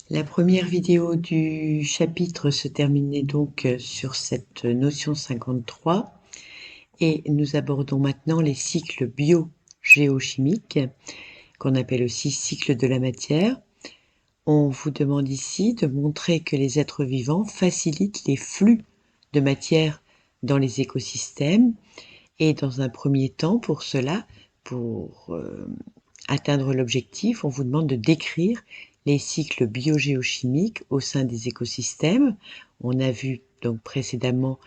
La première vidéo du chapitre se terminait donc sur cette notion 53 et nous abordons maintenant les cycles biogéochimiques qu'on appelle aussi cycles de la matière. On vous demande ici de montrer que les êtres vivants facilitent les flux de matière dans les écosystèmes et dans un premier temps pour cela, pour atteindre l'objectif, on vous demande de décrire les cycles biogéochimiques au sein des écosystèmes. On a vu donc précédemment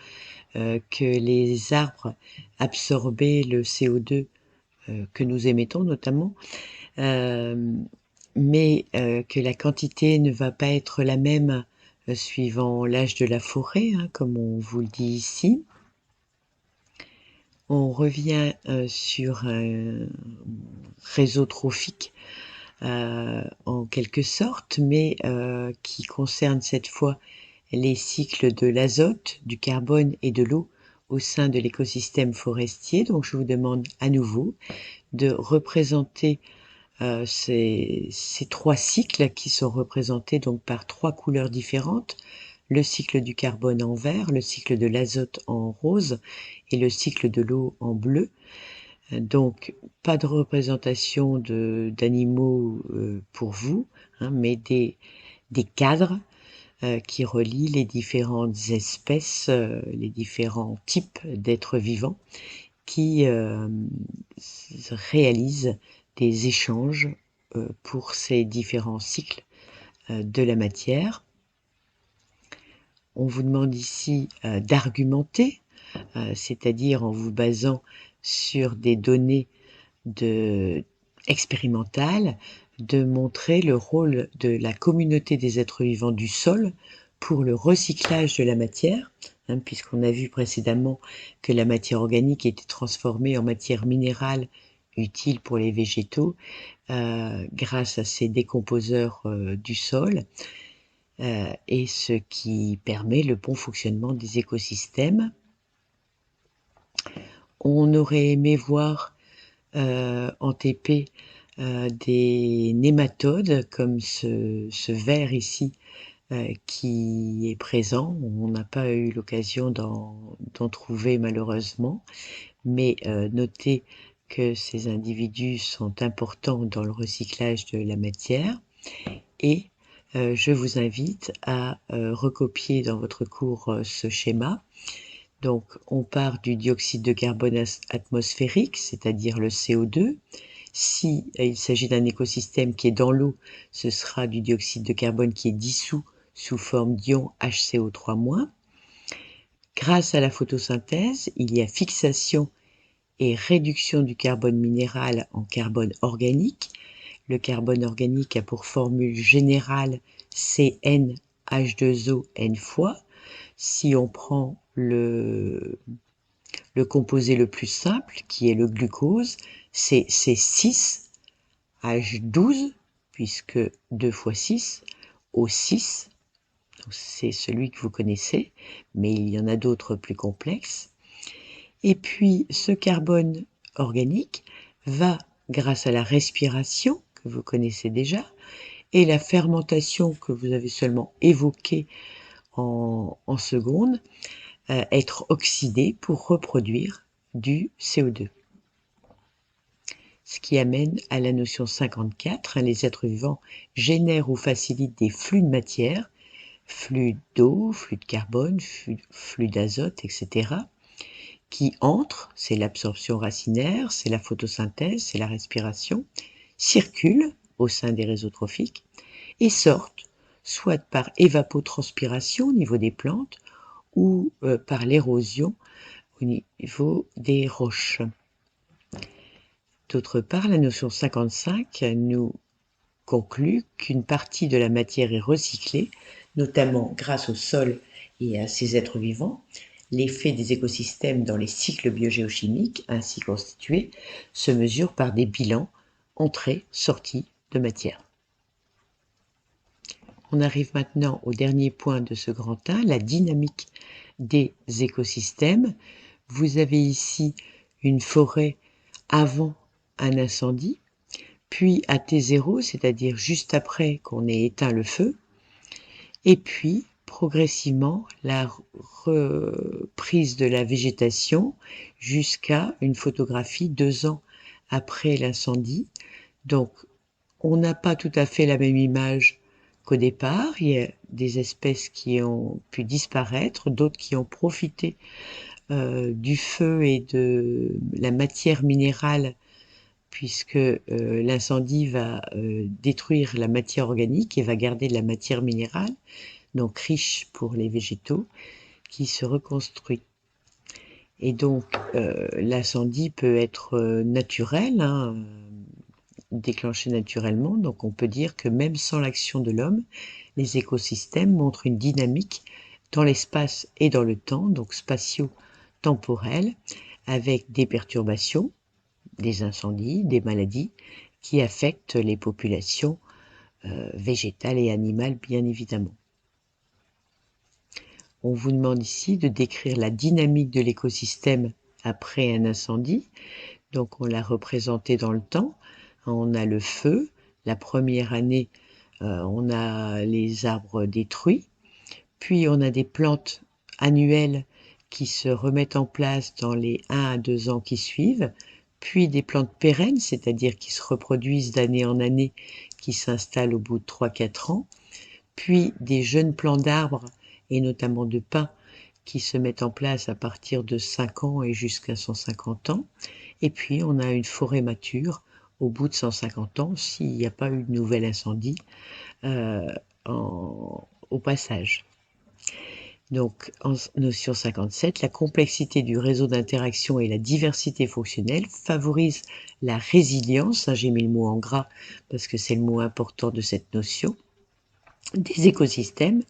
que les arbres absorbaient le CO2 que nous émettons notamment, mais que la quantité ne va pas être la même suivant l'âge de la forêt, hein, comme on vous le dit ici. On revient sur un réseau trophique en quelque sorte, mais qui concerne cette fois les cycles de l'azote, du carbone et de l'eau au sein de l'écosystème forestier. Donc je vous demande à nouveau de représenter ces trois cycles qui sont représentés donc par trois couleurs différentes: le cycle du carbone en vert, le cycle de l'azote en rose et le cycle de l'eau en bleu. Donc pas de représentation d'animaux pour vous, hein, mais des cadres qui relient les différentes espèces, les différents types d'êtres vivants qui réalisent des échanges pour ces différents cycles de la matière. On vous demande ici d'argumenter, c'est-à-dire en vous basant sur des données expérimentales, de montrer le rôle de la communauté des êtres vivants du sol pour le recyclage de la matière, hein, puisqu'on a vu précédemment que la matière organique était transformée en matière minérale utile pour les végétaux grâce à ces décomposeurs du sol, et ce qui permet le bon fonctionnement des écosystèmes. On aurait aimé voir en TP des nématodes comme ce ver ici qui est présent. On n'a pas eu l'occasion d'en trouver malheureusement, mais notez que ces individus sont importants dans le recyclage de la matière et je vous invite à recopier dans votre cours ce schéma. Donc on part du dioxyde de carbone atmosphérique, c'est-à-dire le CO2. Si il s'agit d'un écosystème qui est dans l'eau, ce sera du dioxyde de carbone qui est dissous sous forme d'ion HCO3-. Grâce à la photosynthèse, il y a fixation et réduction du carbone minéral en carbone organique. Le carbone organique a pour formule générale CnH2O n fois. Si on prend le composé le plus simple, qui est le glucose, c'est C6H12, puisque 2 fois 6, O6, c'est celui que vous connaissez, mais il y en a d'autres plus complexes. Et puis ce carbone organique va, grâce à la respiration, que vous connaissez déjà, et la fermentation que vous avez seulement évoquée en seconde, être oxydé pour reproduire du CO2. Ce qui amène à la notion 54, hein, les êtres vivants génèrent ou facilitent des flux de matière, flux d'eau, flux de carbone, flux d'azote, etc., qui entrent, c'est l'absorption racinaire, c'est la photosynthèse, c'est la respiration, circulent au sein des réseaux trophiques et sortent, soit par évapotranspiration au niveau des plantes ou par l'érosion au niveau des roches. D'autre part, la notion 55 nous conclut qu'une partie de la matière est recyclée, notamment grâce au sol et à ses êtres vivants. L'effet des écosystèmes dans les cycles biogéochimiques ainsi constitués se mesure par des bilans entrée-sortie de matière. On arrive maintenant au dernier point de ce grand 1, la dynamique des écosystèmes. Vous avez ici une forêt avant un incendie, puis à T0, c'est-à-dire juste après qu'on ait éteint le feu, Et puis, progressivement, la reprise de la végétation jusqu'à une photographie 2 ans après l'incendie. Donc, on n'a pas tout à fait la même image qu'au départ. Il y a des espèces qui ont pu disparaître, d'autres qui ont profité du feu et de la matière minérale, puisque l'incendie va détruire la matière organique et va garder de la matière minérale, donc riche pour les végétaux, qui se reconstruit. Et donc l'incendie peut être naturel, hein, déclenché naturellement, donc on peut dire que même sans l'action de l'homme, les écosystèmes montrent une dynamique dans l'espace et dans le temps, donc spatio-temporel, avec des perturbations, des incendies, des maladies qui affectent les populations végétales et animales, bien évidemment. On vous demande ici de décrire la dynamique de l'écosystème après un incendie. Donc on l'a représenté dans le temps. On a le feu. La première année, on a les arbres détruits. Puis on a des plantes annuelles qui se remettent en place dans les 1 à 2 ans qui suivent. Puis des plantes pérennes, c'est-à-dire qui se reproduisent d'année en année, qui s'installent au bout de 3-4 ans. Puis des jeunes plants d'arbres, et notamment de pins, qui se mettent en place à partir de 5 ans et jusqu'à 150 ans. Et puis on a une forêt mature au bout de 150 ans, s'il n'y a pas eu de nouvel incendie au passage. Donc, en notion 57, la complexité du réseau d'interaction et la diversité fonctionnelle favorisent la résilience, j'ai mis le mot en gras parce que c'est le mot important de cette notion, des écosystèmes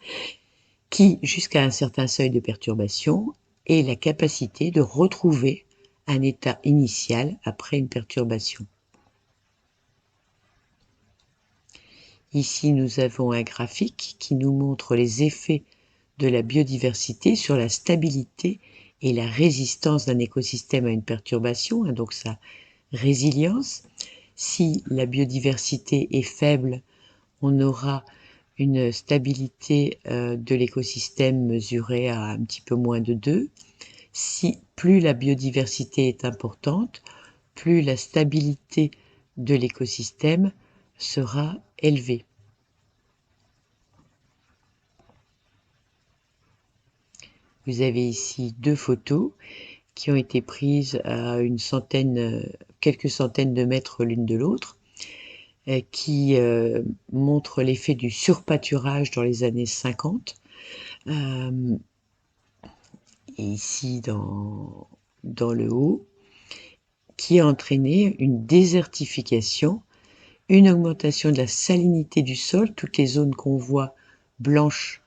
qui, jusqu'à un certain seuil de perturbation, aient la capacité de retrouver un état initial après une perturbation. Ici, nous avons un graphique qui nous montre les effets de la biodiversité sur la stabilité et la résistance d'un écosystème à une perturbation, donc sa résilience. Si la biodiversité est faible, on aura une stabilité de l'écosystème mesurée à un petit peu moins de 2. Si plus la biodiversité est importante, plus la stabilité de l'écosystème sera élevée. Vous avez ici 2 photos qui ont été prises à quelques centaines de mètres l'une de l'autre, qui montrent l'effet du surpâturage dans les années 50. Et ici dans le haut, qui a entraîné une désertification, une augmentation de la salinité du sol. Toutes les zones qu'on voit blanches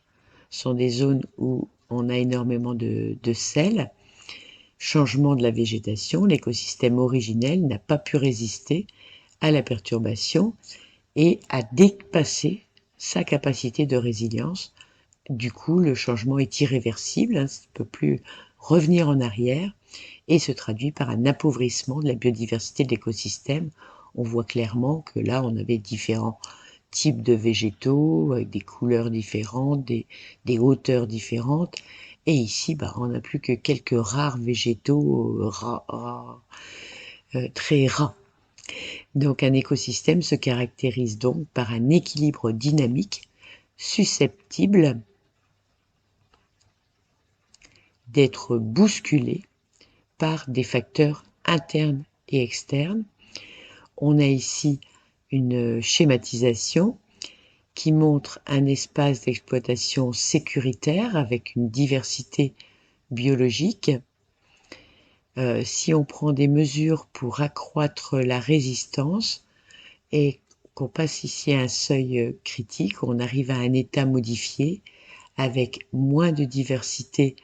sont des zones où on a énormément de sel. Changement de la végétation, l'écosystème originel n'a pas pu résister à la perturbation et a dépassé sa capacité de résilience. Du coup, le changement est irréversible, ça ne peut plus revenir en arrière et se traduit par un appauvrissement de la biodiversité de l'écosystème. On voit clairement que là, on avait différents types de végétaux, avec des couleurs différentes, des hauteurs différentes. Et ici, on n'a plus que quelques rares végétaux très rares. Donc un écosystème se caractérise donc par un équilibre dynamique susceptible d'être bousculé par des facteurs internes et externes. On a ici une schématisation qui montre un espace d'exploitation sécuritaire avec une diversité biologique. Si on prend des mesures pour accroître la résistance et qu'on passe ici à un seuil critique, on arrive à un état modifié avec moins de diversité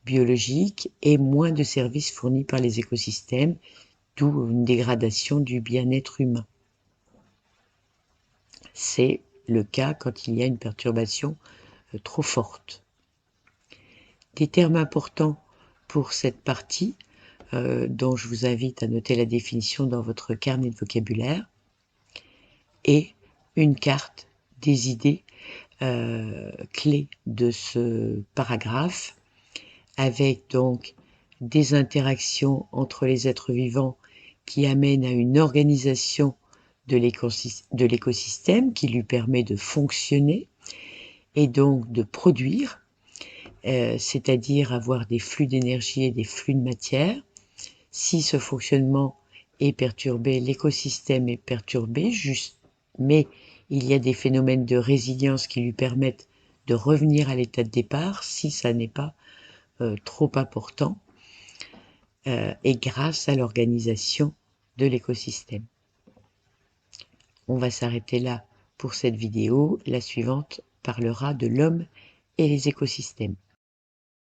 biologique et moins de services fournis par les écosystèmes, d'où une dégradation du bien-être humain. C'est le cas quand il y a une perturbation trop forte. Des termes importants pour cette partie, dont je vous invite à noter la définition dans votre carnet de vocabulaire, et une carte des idées clés de ce paragraphe, avec donc des interactions entre les êtres vivants qui amènent à une organisation de l'écosystème qui lui permet de fonctionner et donc de produire, c'est-à-dire avoir des flux d'énergie et des flux de matière. Si ce fonctionnement est perturbé, l'écosystème est perturbé, mais il y a des phénomènes de résilience qui lui permettent de revenir à l'état de départ si ça n'est pas trop important, et grâce à l'organisation de l'écosystème. On va s'arrêter là pour cette vidéo. La suivante parlera de l'homme et les écosystèmes.